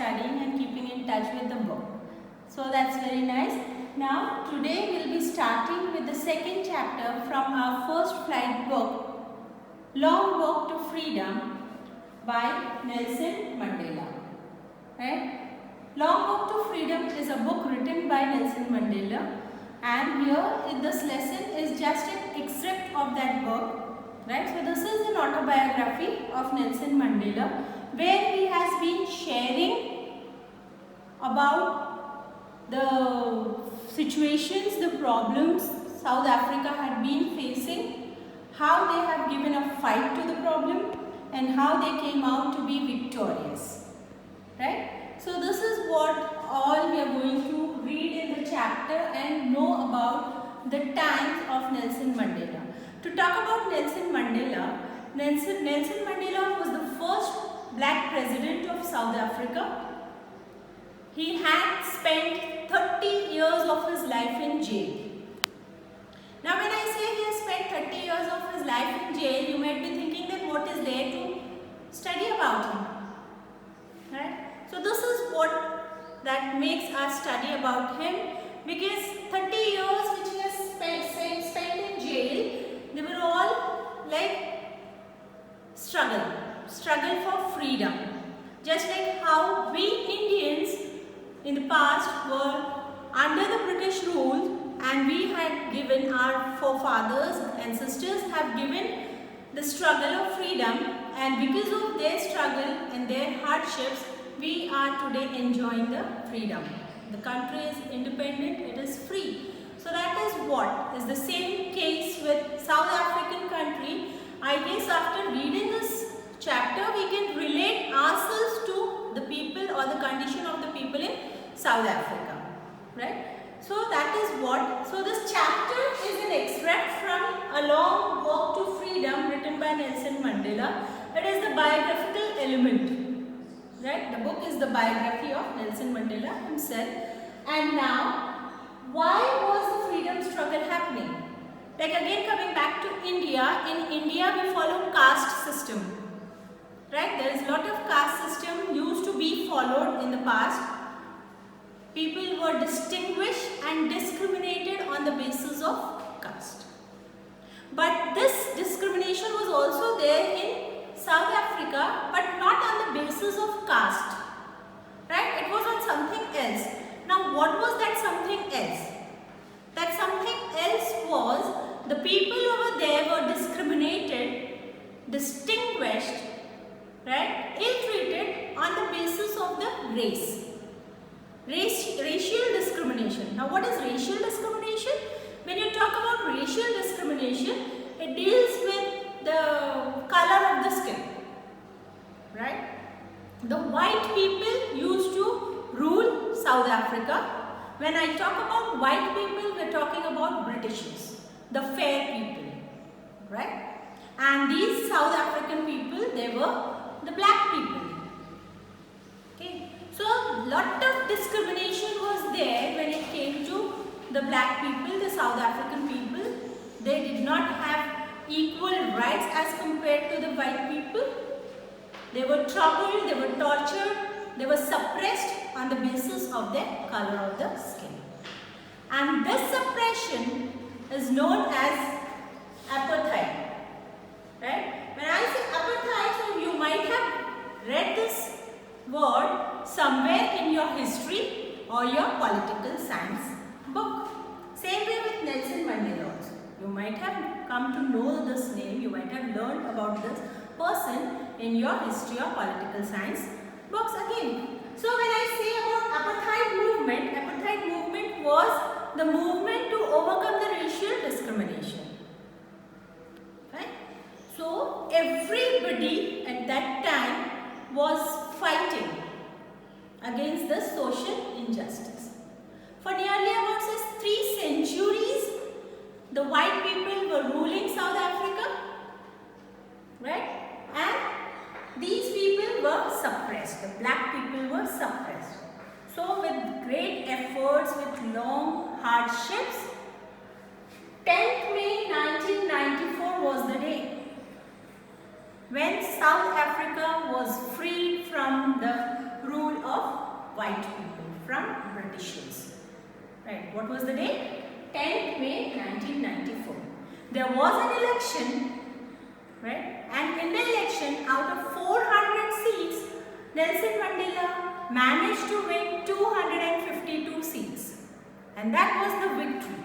studying and keeping in touch with the book. So that's very nice. Now today we'll be starting with the second chapter from our first flight book, Long Walk to Freedom by Nelson Mandela. Right? Long Walk to Freedom is a book written by Nelson Mandela, and here in this lesson is just an excerpt of that book. Right? So this is an autobiography of Nelson Mandela, where he has been sharing about the situations, the problems South Africa had been facing, how they have given a fight to the problem, and how they came out to be victorious. Right? So this is what all we are going to read in the chapter and know about the times of Nelson Mandela. To talk about Nelson Mandela, Nelson Mandela was the first black president of South Africa. He had spent 30 years of his life in jail. Now when I say he has spent 30 years of his life in jail, you might be thinking that what is there to study about him. Right? So this is what that makes us study about him, because 30 years which he has spent in jail, they were all like struggle for freedom. Just like how we Indians in the past were under the British rule, and we had given, our forefathers and sisters have given the struggle of freedom, and because of their struggle and their hardships, we are today enjoying the freedom. The country is independent, it is free. So that is what is the same case with South African country. I guess after reading this chapter, we can relate ourselves to the people or the condition of the people in South Africa. Right? So that is what. So this chapter is an extract from A Long Walk to Freedom written by Nelson Mandela. It is the biographical element. Right? The book is the biography of Nelson Mandela himself. And now, why was the freedom struggle happening? Like again coming back to India, in India we follow caste system. Right? There is a lot of caste system used to be followed in the past. People were distinguished and discriminated on the basis of caste. But this discrimination was also there in South Africa, but not on the basis of caste. Right? It was on something else. Now what was that something else? That something else was the people over there were discriminated, distinguished, right, ill-treated on the basis of the race. Racial discrimination. Now what is racial discrimination? When you talk about racial discrimination, it deals with the color of the skin. Right? The white people used to rule South Africa. When I talk about white people, we are talking about Britishers, the fair people. Right? And these South African people, they were the black people. Okay? So, lot of discrimination was there when it came to the black people, the South African people. They did not have equal rights as compared to the white people. They were troubled, they were tortured, they were suppressed on the basis of their color of the skin. And this suppression is known as apartheid. Right? When I say apartheid, so you might have read this word somewhere in your history or your political science book. Same way with Nelson Mandela also. You might have come to know this name, you might have learned about this person in your history or political science books again. So when I say about apartheid movement was the movement to overcome the racial discrimination. Right? So everybody at that time was fighting against the social injustice. For nearly about 3 centuries, the white people were ruling South Africa, right? And these people were suppressed, the black people were suppressed. So with great efforts, with long hardships, 10th May 1994 was the day when South Africa was freed from the rule of conditions. Right, what was the date? 10th May 1994. There was an election, right, and in the election, out of 400 seats, Nelson Mandela managed to win 252 seats, and that was the victory,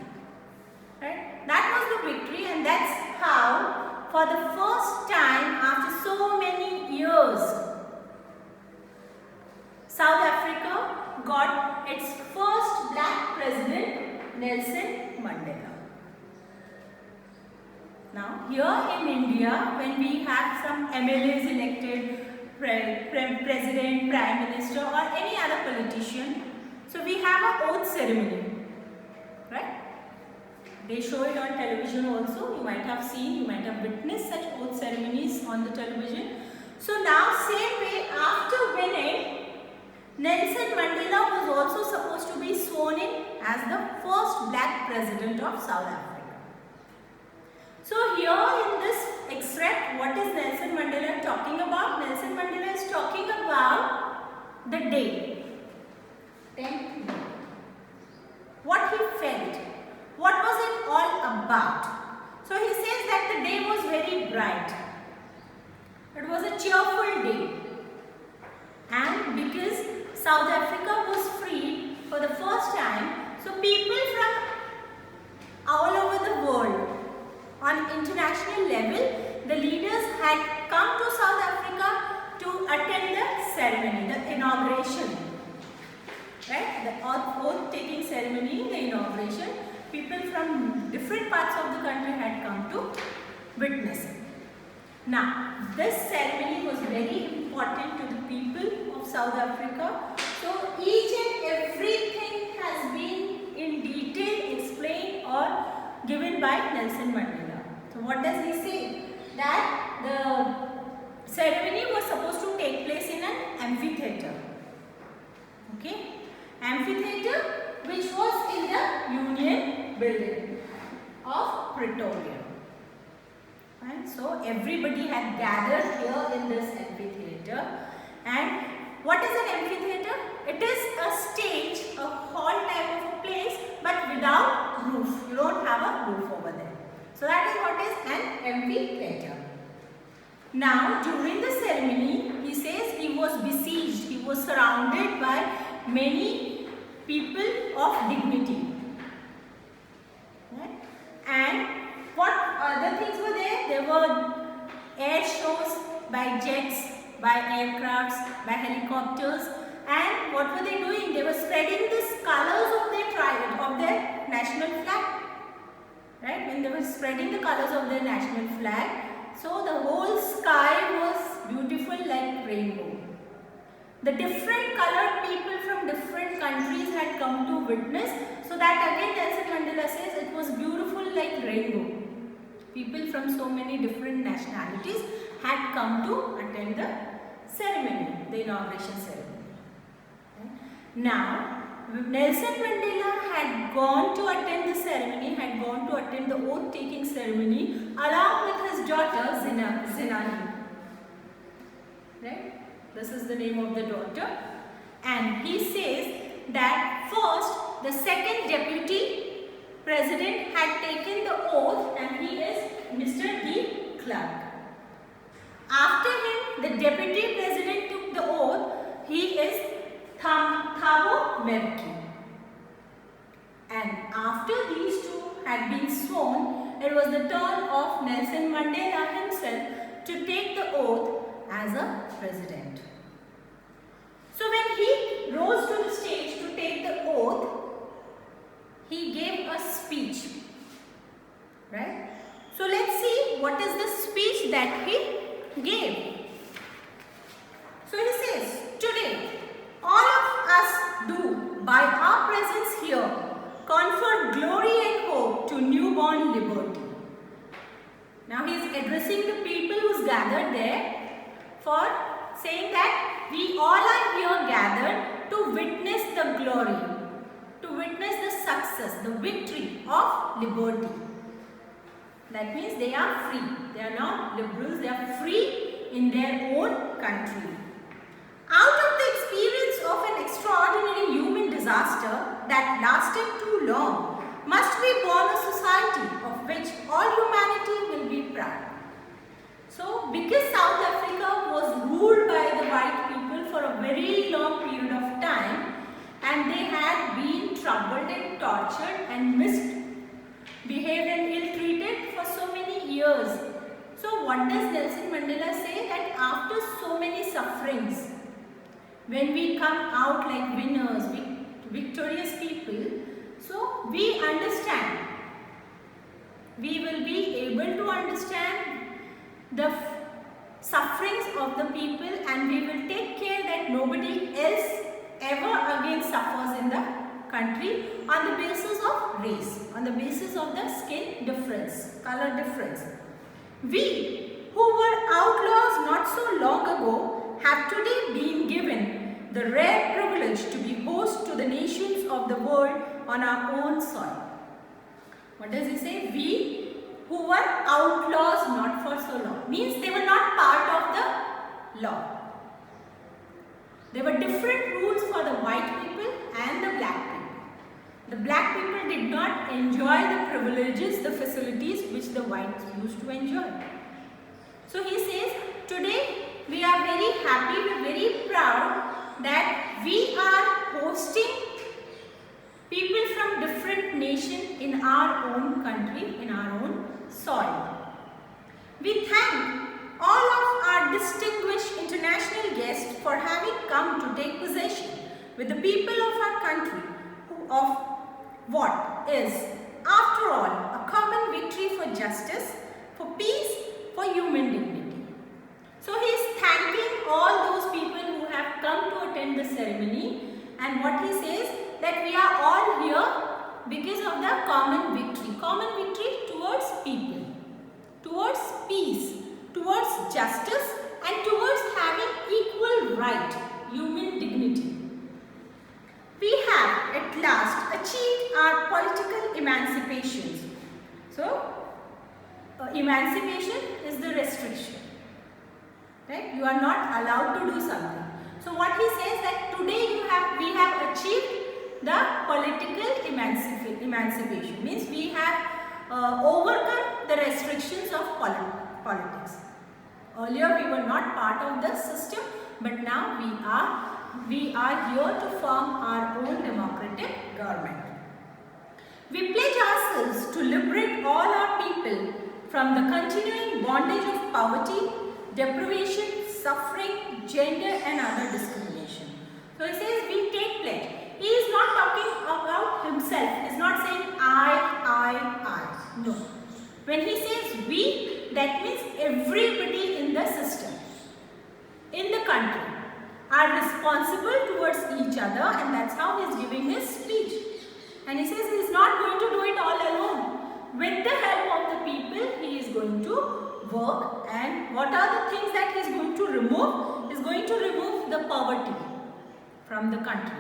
right? That was the victory, and that's how, for the first time after so many years, South Africa got its first black president, Nelson Mandela. Now, here in India, when we have some MLAs elected, president, prime minister or any other politician, so we have an oath ceremony, right? They show it on television also. You might have seen, you might have witnessed such oath ceremonies on the television. So now, same way, after winning, Nelson Mandela was also supposed to be sworn in as the first black president of South Africa. So here in this extract, what is Nelson Mandela talking about? Nelson Mandela is talking about the day, 10th May. What he felt, what was it all about? So he says that the day was very bright. It was a cheerful day. And because South Africa was free for the first time, so people from all over the world, on international level, the leaders had come to South Africa to attend the ceremony, the inauguration. Right? The oath-taking ceremony, the inauguration. People from different parts of the country had come to witness it. Now, this ceremony was very important to the people of South Africa. So, each and everything has been in detail explained or given by Nelson Mandela. So, what does he say? That the ceremony was supposed to take place in an amphitheatre. Okay? Amphitheatre which was in the Union Building of Pretoria. And so, everybody had gathered here in this amphitheatre. And what is an amphitheatre? It is a stage, a hall type of a place, but without roof. You don't have a roof over there. So that is what is an amphitheatre. Now, during the ceremony, he says he was besieged. He was surrounded by many people of dignity. Right? And what other things were there? There were air shows by jets, by aircrafts, by helicopters. And what were they doing? They were spreading the colors of their tribe, of their national flag. Right? When they were spreading the colors of their national flag, so the whole sky was beautiful like rainbow. The different colored people from different countries had come to witness. So that again Nelson Mandela says it was beautiful like rainbow. People from so many different nationalities had come to attend the ceremony, the inauguration ceremony. Now, Nelson Mandela had gone to attend the ceremony, had gone to attend the oath-taking ceremony along with his daughter Zinani. Right? This is the name of the daughter. And he says that first, the second deputy president had taken the oath, and he is Mr. De Klerk. After him, the deputy president took the oath. He is Thabo Mbeki. And after these two had been sworn, it was the turn of Nelson Mandela himself to take the oath as a president. So when he rose to the stage to take the oath, he gave a speech. Right? So let's see what is the speech that he gave. So he says, today, all of us do, by our presence here, confer glory and hope to newborn liberty. Now he is addressing the people who's gathered there for saying that we all are here gathered to witness the glory, to witness the success, the victory of liberty. That means they are free. They are not liberals, they are free in their own country. Out of the experience of an extraordinary human disaster, tortured and misbehaved and ill-treated for so many years. So what does Nelson Mandela say? That after so many sufferings, when we come out like winners, victorious people, so we understand. We will be able to understand the sufferings of the people, and we will take care that nobody else ever again suffers in the country on the basis of race, on the basis of the skin difference, color difference. We who were outlaws not so long ago have today been given the rare privilege to be host to the nations of the world on our own soil. What does he say? We who were outlaws not for so long, means they were not part of the law. There were different rules for the white people and the black people. The black people did not enjoy the privileges, the facilities which the whites used to enjoy. So he says, today we are very happy, we are very proud that we are hosting people from different nations in our own country, in our own soil. We thank all of our distinguished international guests for having come to take possession with the people of our country of what is, after all, a common victory for justice, for peace, for human dignity. So he is thanking all those people who have come to attend the ceremony, and what he says, that we are all here because of the common victory towards people, towards peace, towards justice, and towards having equal right, human dignity. We have at last achieved our political emancipations. So, emancipation is the restriction, right? You are not allowed to do something. So, what he says that today we have achieved the political emancipation, means we have overcome the restrictions of politics. Earlier we were not part of the system, but now we are here to form our own democratic government. We pledge ourselves to liberate all our people from the continuing bondage of poverty, deprivation, suffering, gender and other discrimination. So he says we take pledge. He is not talking about himself. He is not saying I. No. When he says we, that means everybody in the system, in the country, are responsible towards each other, and that's how he is giving his speech. And he says he is not going to do it all alone. With the help of the people, he is going to work. And what are the things that he is going to remove? He is going to remove the poverty from the country.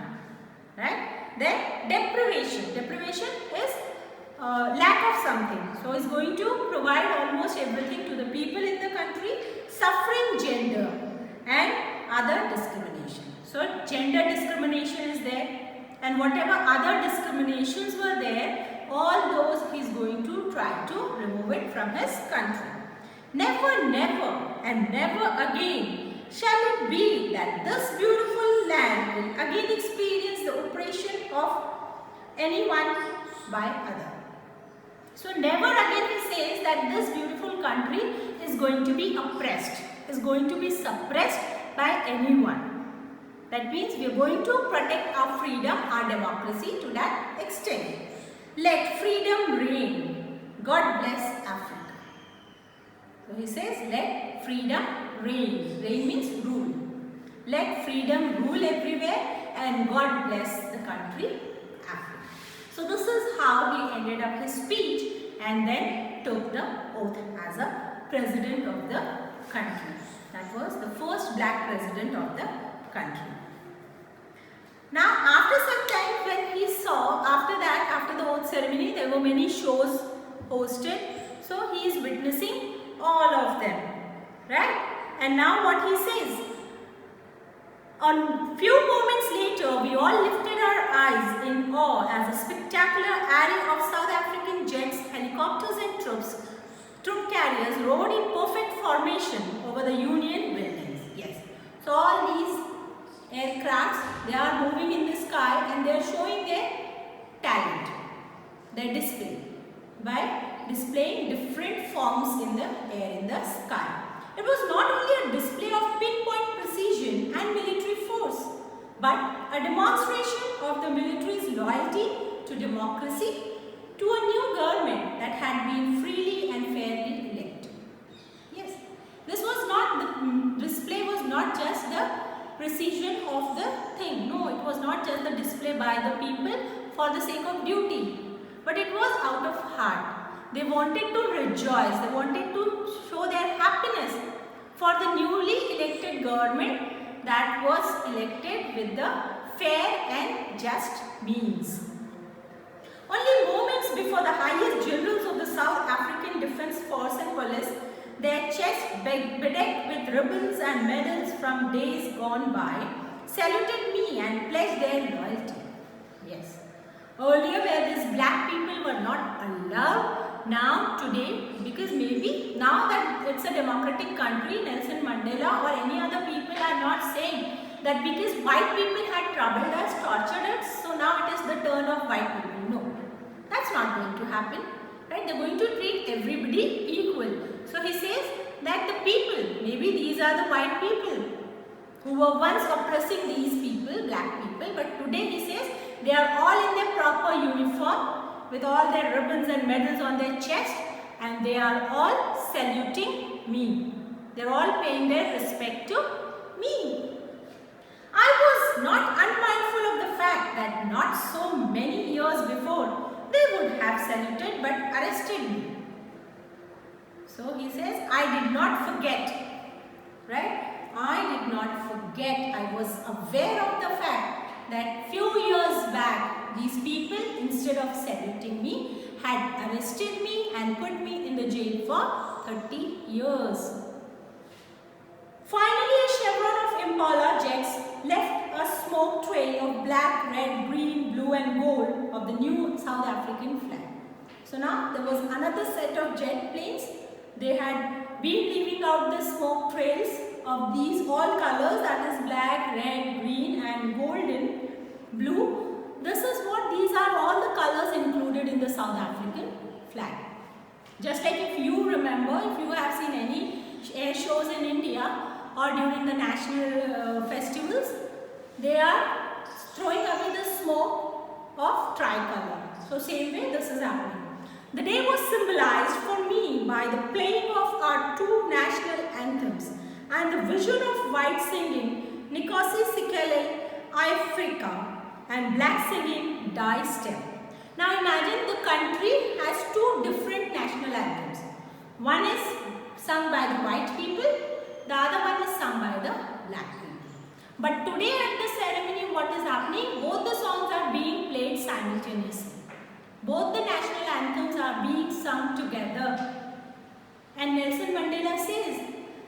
Right? Then deprivation. Deprivation is lack of something. So, he is going to provide almost everything to the people in the country. Suffering, gender and other discrimination. So, gender discrimination is there, and whatever other discriminations were there, all those he is going to try to remove it from his country. Never, never and never again shall it be that this beautiful land will again experience the oppression of anyone by other. So never again he says that this beautiful country is going to be oppressed, is going to be suppressed by anyone. That means we are going to protect our freedom, our democracy to that extent. Let freedom reign. God bless Africa. So he says, let freedom reign. Reign means rule. Let freedom rule everywhere, and God bless the country Africa. So this is how he ended up his speech and then took the oath as a president of the country. That was the first black president of the country. Now after some time, when he saw, after the oath ceremony, there were many shows hosted. So he is witnessing all of them, right? And now what he says, a few moments later, we all lifted our eyes in awe as a spectacular array of South African jets, helicopters and troop carriers rode in perfect formation over the Union buildings. Yes. So all these aircrafts, they are moving in the sky and they are showing their talent. their display by displaying different forms in the air, in the sky. It was not only a display of pinpoint precision and military force, but a demonstration of the military's loyalty to democracy, to a new government that had been freely and fairly elected. Yes, this was not, the display was not just the precision of the thing. No, it was not just the display by the people for the sake of duty, but it was out of heart. They wanted to rejoice, they wanted to show their happiness for the newly elected government that was elected with the fair and just means. Only moments before the highest generals of the South African Defence Force and Police, their chests bedecked with ribbons and medals from days gone by, saluted me and pledged their loyalty. Yes. Earlier, where these black people were not allowed, now today, because maybe now that it's a democratic country, Nelson Mandela or any other people are not saying that because white people had troubled us, tortured us, so now it is the turn of white people. No, that's not going to happen. Right? They're going to treat everybody equal. So he says that the people, maybe these are the white people who were once oppressing these people, black people, but today he says they are all in their proper uniform with all their ribbons and medals on their chest, and they are all saluting me. They're all paying their respect to me. I was not unmindful of the fact that not so many years before they would have saluted but arrested me. So he says, I did not forget, right? I did not forget. I was aware of the fact that few years back, these people, instead of saluting me, had arrested me and put me in the jail for 30 years. Finally, a chevron of Impala jets left a smoke trail of black, red, green, blue and gold of the new South African flag. So now there was another set of jet planes. They had been leaving out the smoke trails of these all colors, that is black, red, green and golden, blue. This is what, these are all the colors included in the South African flag. Just like if you remember, if you have seen any air shows in India or during the national festivals, they are throwing away the smoke of tricolor. So same way this is happening. The day was symbolized for me by the playing of our two national anthems and the vision of white singing Nkosi Sikelel' iAfrika and black singing Die Step. Now imagine the country has two different national anthems. One is sung by the white people, the other one is sung by the black people. But today at the ceremony, what is happening? Both the songs are being played simultaneously. Both the national anthems are being sung together. And Nelson Mandela says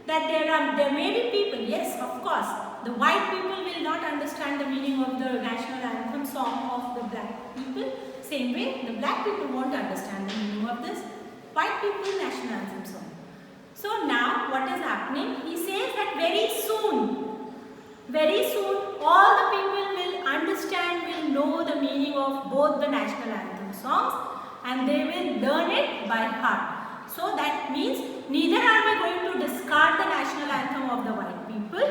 that there may be people, yes, of course, the white people will not understand the meaning of the national anthem song of the black people. Same way, the black people won't understand the meaning of this white people national anthem song. So now what is happening? He says that very soon, all the people will understand, will know the meaning of both the national anthem songs and they will learn it by heart. So that means neither are we going to discard the national anthem of the white people,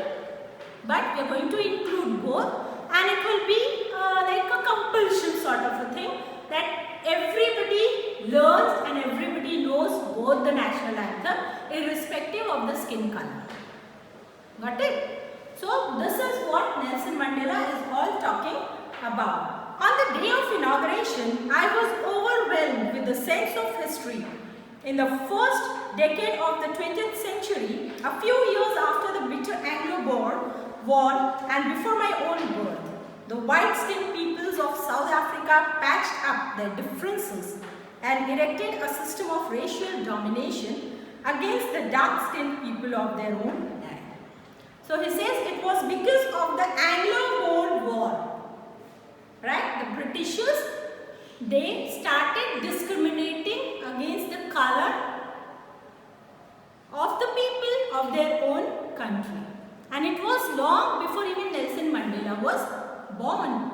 but we are going to include both, and it will be like a compulsion sort of a thing that everybody learns and everybody knows both the national anthem irrespective of the skin color. Got it? So this is what Nelson Mandela is all talking about. On the day of inauguration, I was overwhelmed with the sense of history. In the first decade of the 20th century, a few years after the bitter Anglo-Boer War and before my own birth, the white-skinned peoples of South Africa patched up their differences and erected a system of racial domination against the dark-skinned people of their own land. So he says it was because of the Anglo-Boer War, right? The Britishers, they started discriminating against the color of the people of their own country. And it was long before even Nelson Mandela was born.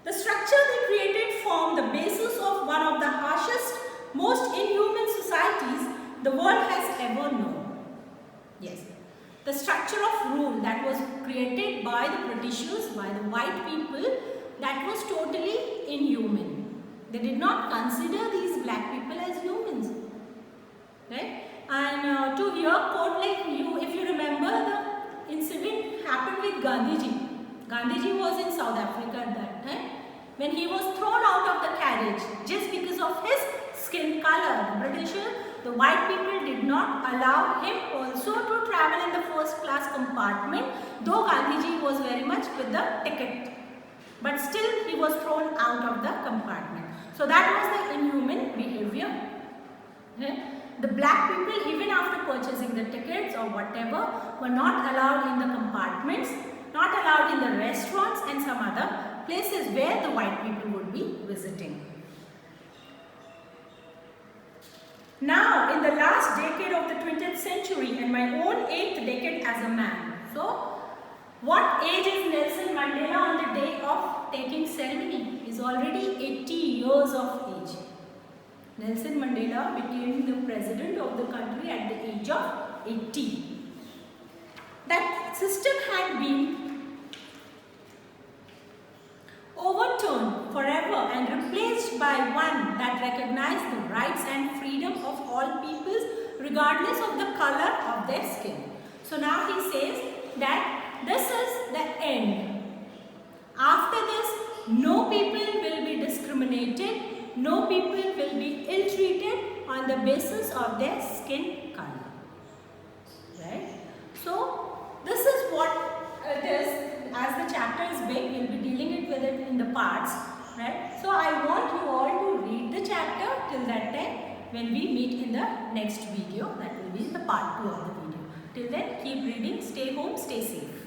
The structure they created formed the basis of most inhuman societies the world has ever known. Yes. The structure of rule that was created by the Britishers, by the white people, that was totally inhuman. They did not consider these black people as humans. Right? And to here quote like if you remember, the incident happened with Gandhiji. Gandhiji was in South Africa at that time when he was thrown out of the carriage just because of his skin color. The Britishers, the white people did not allow him also to travel in the first class compartment, though Gandhiji was very much with the ticket. But still he was thrown out of the compartment. So that was the inhuman behavior. Okay? The black people, even after purchasing the tickets or whatever, were not allowed in the compartments, not allowed in the restaurants and some other places where the white people would be visiting. Now, in the last decade of the 20th century and my own 8th decade as a man. So, what age is Nelson Mandela on the day of taking ceremony? He is already 80 years of age. Nelson Mandela became the president of the country at the age of 80. That system had been overturned forever and replaced by one that recognized the rights and freedom of all peoples regardless of the color of their skin. So now he says that this is the end. After this, no people will be discriminated, no people will be ill-treated on the basis of their skin color. Right? So this is what it is. As the chapter is big, we will be dealing it with it in the parts. Right? So I want you all to read the chapter till that time when we meet in the next video. That will be the part 2 of the video. Till then, keep reading, stay home, stay safe.